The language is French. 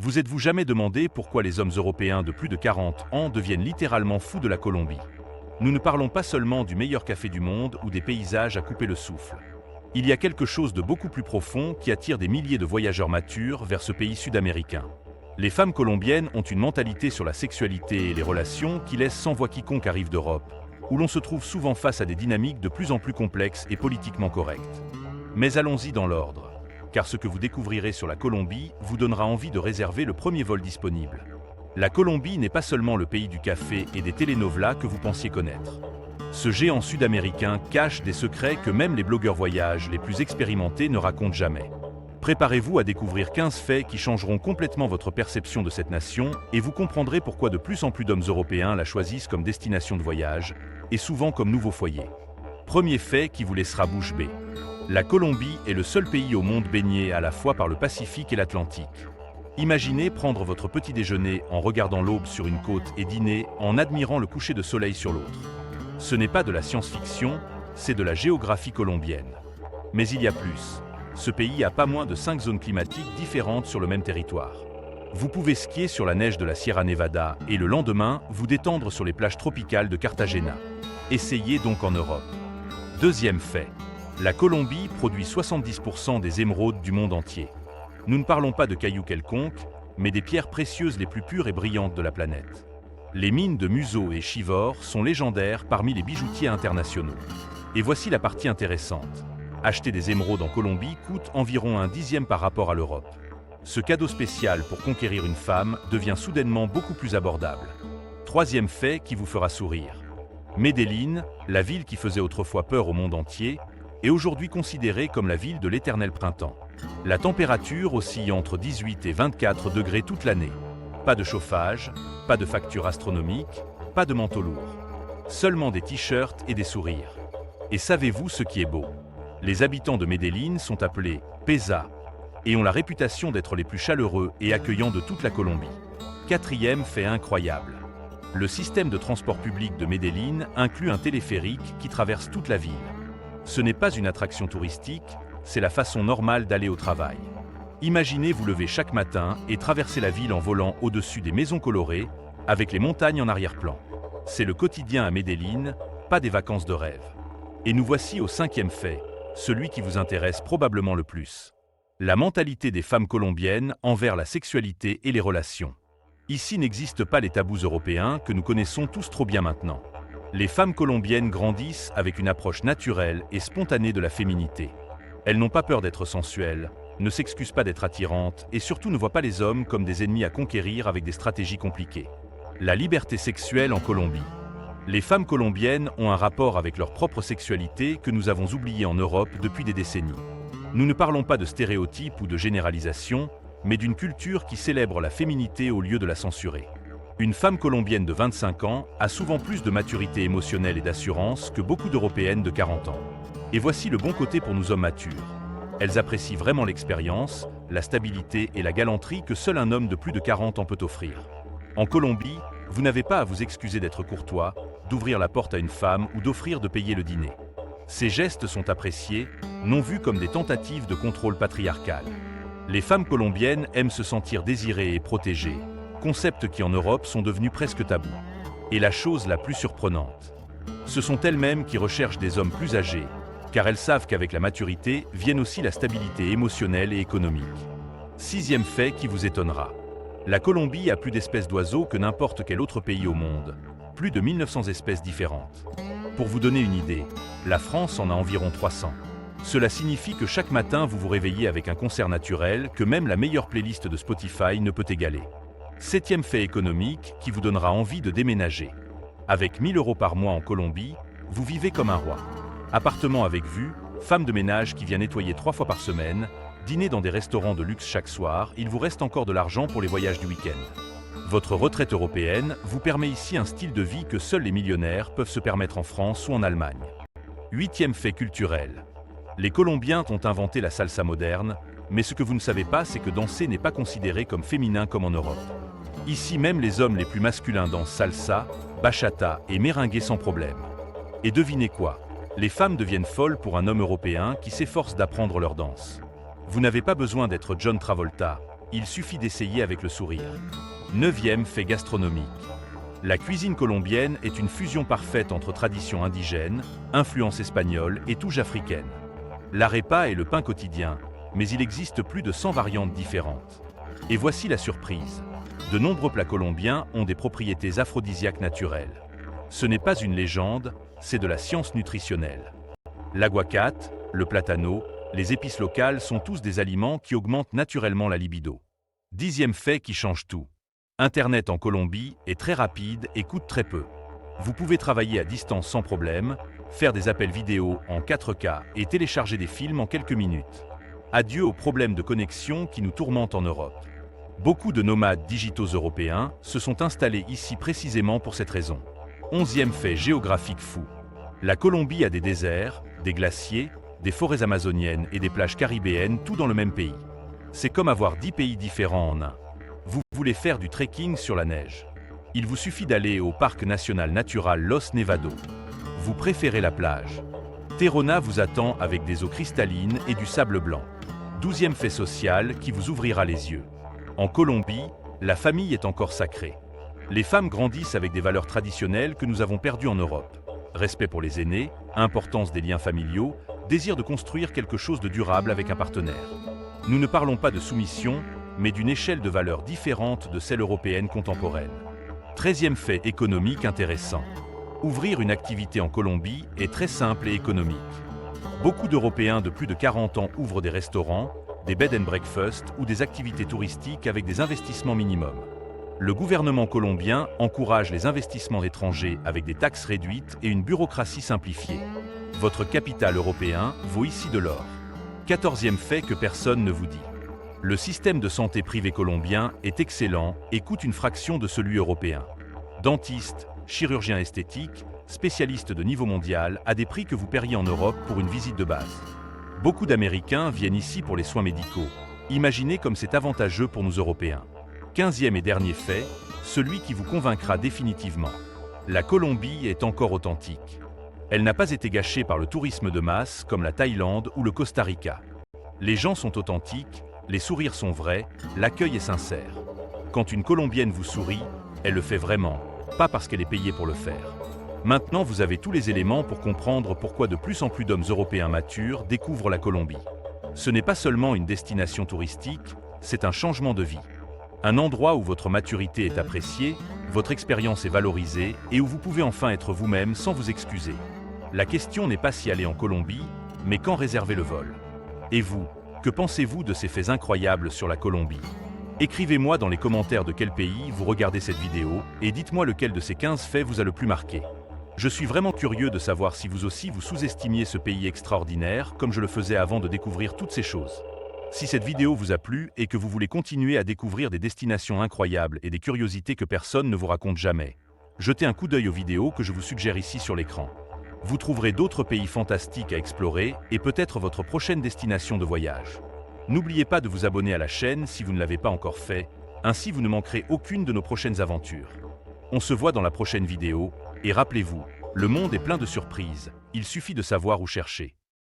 Vous êtes-vous jamais demandé pourquoi les hommes européens de plus de 40 ans deviennent littéralement fous de la Colombie? Nous ne parlons pas seulement du meilleur café du monde ou des paysages à couper le souffle. Il y a quelque chose de beaucoup plus profond qui attire des milliers de voyageurs matures vers ce pays sud-américain. Les femmes colombiennes ont une mentalité sur la sexualité et les relations qui laisse sans voix quiconque arrive d'Europe, où l'on se trouve souvent face à des dynamiques de plus en plus complexes et politiquement correctes. Mais allons-y dans l'ordre, car ce que vous découvrirez sur la Colombie vous donnera envie de réserver le premier vol disponible. La Colombie n'est pas seulement le pays du café et des telenovelas que vous pensiez connaître. Ce géant sud-américain cache des secrets que même les blogueurs voyage les plus expérimentés ne racontent jamais. Préparez-vous à découvrir 15 faits qui changeront complètement votre perception de cette nation et vous comprendrez pourquoi de plus en plus d'hommes européens la choisissent comme destination de voyage et souvent comme nouveau foyer. Premier fait qui vous laissera bouche bée. La Colombie est le seul pays au monde baigné à la fois par le Pacifique et l'Atlantique. Imaginez prendre votre petit déjeuner en regardant l'aube sur une côte et dîner en admirant le coucher de soleil sur l'autre. Ce n'est pas de la science-fiction, c'est de la géographie colombienne. Mais il y a plus. Ce pays a pas moins de 5 zones climatiques différentes sur le même territoire. Vous pouvez skier sur la neige de la Sierra Nevada et le lendemain vous détendre sur les plages tropicales de Cartagena. Essayez donc en Europe. Deuxième fait. La Colombie produit 70% des émeraudes du monde entier. Nous ne parlons pas de cailloux quelconques, mais des pierres précieuses les plus pures et brillantes de la planète. Les mines de Muso et Chivor sont légendaires parmi les bijoutiers internationaux. Et voici la partie intéressante. Acheter des émeraudes en Colombie coûte environ 1/10 par rapport à l'Europe. Ce cadeau spécial pour conquérir une femme devient soudainement beaucoup plus abordable. Troisième fait qui vous fera sourire. Medellín, la ville qui faisait autrefois peur au monde entier, est aujourd'hui considérée comme la ville de l'éternel printemps. La température oscille entre 18 et 24 degrés toute l'année. Pas de chauffage, pas de facture astronomique, pas de manteau lourd. Seulement des t-shirts et des sourires. Et savez-vous ce qui est beau? Les habitants de Medellín sont appelés Peza et ont la réputation d'être les plus chaleureux et accueillants de toute la Colombie. Quatrième fait incroyable. Le système de transport public de Medellín inclut un téléphérique qui traverse toute la ville. Ce n'est pas une attraction touristique, c'est la façon normale d'aller au travail. Imaginez vous lever chaque matin et traverser la ville en volant au-dessus des maisons colorées, avec les montagnes en arrière-plan. C'est le quotidien à Medellín, pas des vacances de rêve. Et nous voici au cinquième fait, celui qui vous intéresse probablement le plus. La mentalité des femmes colombiennes envers la sexualité et les relations. Ici n'existent pas les tabous européens que nous connaissons tous trop bien maintenant. Les femmes colombiennes grandissent avec une approche naturelle et spontanée de la féminité. Elles n'ont pas peur d'être sensuelles, ne s'excusent pas d'être attirantes et surtout ne voient pas les hommes comme des ennemis à conquérir avec des stratégies compliquées. La liberté sexuelle en Colombie. Les femmes colombiennes ont un rapport avec leur propre sexualité que nous avons oublié en Europe depuis des décennies. Nous ne parlons pas de stéréotypes ou de généralisation, mais d'une culture qui célèbre la féminité au lieu de la censurer. Une femme colombienne de 25 ans a souvent plus de maturité émotionnelle et d'assurance que beaucoup d'Européennes de 40 ans. Et voici le bon côté pour nous hommes matures. Elles apprécient vraiment l'expérience, la stabilité et la galanterie que seul un homme de plus de 40 ans peut offrir. En Colombie, vous n'avez pas à vous excuser d'être courtois, d'ouvrir la porte à une femme ou d'offrir de payer le dîner. Ces gestes sont appréciés, non vus comme des tentatives de contrôle patriarcal. Les femmes colombiennes aiment se sentir désirées et protégées, concepts qui en Europe sont devenus presque tabous. Et la chose la plus surprenante, ce sont elles-mêmes qui recherchent des hommes plus âgés, car elles savent qu'avec la maturité viennent aussi la stabilité émotionnelle et économique. Sixième fait qui vous étonnera. La Colombie a plus d'espèces d'oiseaux que n'importe quel autre pays au monde, plus de 1900 espèces différentes. Pour vous donner une idée, la France en a environ 300. Cela signifie que chaque matin vous vous réveillez avec un concert naturel que même la meilleure playlist de Spotify ne peut égaler. Septième fait économique qui vous donnera envie de déménager. Avec 1000 € par mois en Colombie, vous vivez comme un roi. Appartement avec vue, femme de ménage qui vient nettoyer 3 fois par semaine, dîner dans des restaurants de luxe chaque soir, il vous reste encore de l'argent pour les voyages du week-end. Votre retraite européenne vous permet ici un style de vie que seuls les millionnaires peuvent se permettre en France ou en Allemagne. Huitième fait culturel. Les Colombiens ont inventé la salsa moderne, mais ce que vous ne savez pas, c'est que danser n'est pas considéré comme féminin comme en Europe. Ici même les hommes les plus masculins dansent salsa, bachata et merengue sans problème. Et devinez quoi? Les femmes deviennent folles pour un homme européen qui s'efforce d'apprendre leur danse. Vous n'avez pas besoin d'être John Travolta, il suffit d'essayer avec le sourire. 9e fait gastronomique. La cuisine colombienne est une fusion parfaite entre tradition indigène, influence espagnole et touche africaine. L'arepa est le pain quotidien, mais il existe plus de 100 variantes différentes. Et voici la surprise. De nombreux plats colombiens ont des propriétés aphrodisiaques naturelles. Ce n'est pas une légende, c'est de la science nutritionnelle. L'aguacate, le platano, les épices locales sont tous des aliments qui augmentent naturellement la libido. 10e fait qui change tout. Internet en Colombie est très rapide et coûte très peu. Vous pouvez travailler à distance sans problème, faire des appels vidéo en 4K et télécharger des films en quelques minutes. Adieu aux problèmes de connexion qui nous tourmentent en Europe. Beaucoup de nomades digitaux européens se sont installés ici précisément pour cette raison. 11e fait géographique fou. La Colombie a des déserts, des glaciers, des forêts amazoniennes et des plages caribéennes tout dans le même pays. C'est comme avoir 10 pays différents en un. Vous voulez faire du trekking sur la neige. Il vous suffit d'aller au parc national natural Los Nevados. Vous préférez la plage. Terrona vous attend avec des eaux cristallines et du sable blanc. 12e fait social qui vous ouvrira les yeux. En Colombie, la famille est encore sacrée. Les femmes grandissent avec des valeurs traditionnelles que nous avons perdues en Europe. Respect pour les aînés, importance des liens familiaux, désir de construire quelque chose de durable avec un partenaire. Nous ne parlons pas de soumission, mais d'une échelle de valeurs différente de celle européenne contemporaine. 13e fait économique intéressant. Ouvrir une activité en Colombie est très simple et économique. Beaucoup d'Européens de plus de 40 ans ouvrent des restaurants, des bed and breakfast ou des activités touristiques avec des investissements minimums. Le gouvernement colombien encourage les investissements étrangers avec des taxes réduites et une bureaucratie simplifiée. Votre capital européen vaut ici de l'or. 14e fait que personne ne vous dit. Le système de santé privé colombien est excellent et coûte une fraction de celui européen. Dentistes, chirurgiens esthétiques, spécialistes de niveau mondial à des prix que vous paieriez en Europe pour une visite de base. Beaucoup d'Américains viennent ici pour les soins médicaux. Imaginez comme c'est avantageux pour nous Européens. 15e et dernier fait, celui qui vous convaincra définitivement. La Colombie est encore authentique. Elle n'a pas été gâchée par le tourisme de masse comme la Thaïlande ou le Costa Rica. Les gens sont authentiques, les sourires sont vrais, l'accueil est sincère. Quand une Colombienne vous sourit, elle le fait vraiment, pas parce qu'elle est payée pour le faire. Maintenant, vous avez tous les éléments pour comprendre pourquoi de plus en plus d'hommes européens matures découvrent la Colombie. Ce n'est pas seulement une destination touristique, c'est un changement de vie. Un endroit où votre maturité est appréciée, votre expérience est valorisée et où vous pouvez enfin être vous-même sans vous excuser. La question n'est pas si aller en Colombie, mais quand réserver le vol. Et vous, que pensez-vous de ces faits incroyables sur la Colombie? Écrivez-moi dans les commentaires de quel pays vous regardez cette vidéo et dites-moi lequel de ces 15 faits vous a le plus marqué. Je suis vraiment curieux de savoir si vous aussi vous sous-estimiez ce pays extraordinaire comme je le faisais avant de découvrir toutes ces choses. Si cette vidéo vous a plu et que vous voulez continuer à découvrir des destinations incroyables et des curiosités que personne ne vous raconte jamais, jetez un coup d'œil aux vidéos que je vous suggère ici sur l'écran. Vous trouverez d'autres pays fantastiques à explorer et peut-être votre prochaine destination de voyage. N'oubliez pas de vous abonner à la chaîne si vous ne l'avez pas encore fait, ainsi vous ne manquerez aucune de nos prochaines aventures. On se voit dans la prochaine vidéo, et rappelez-vous, le monde est plein de surprises, il suffit de savoir où chercher.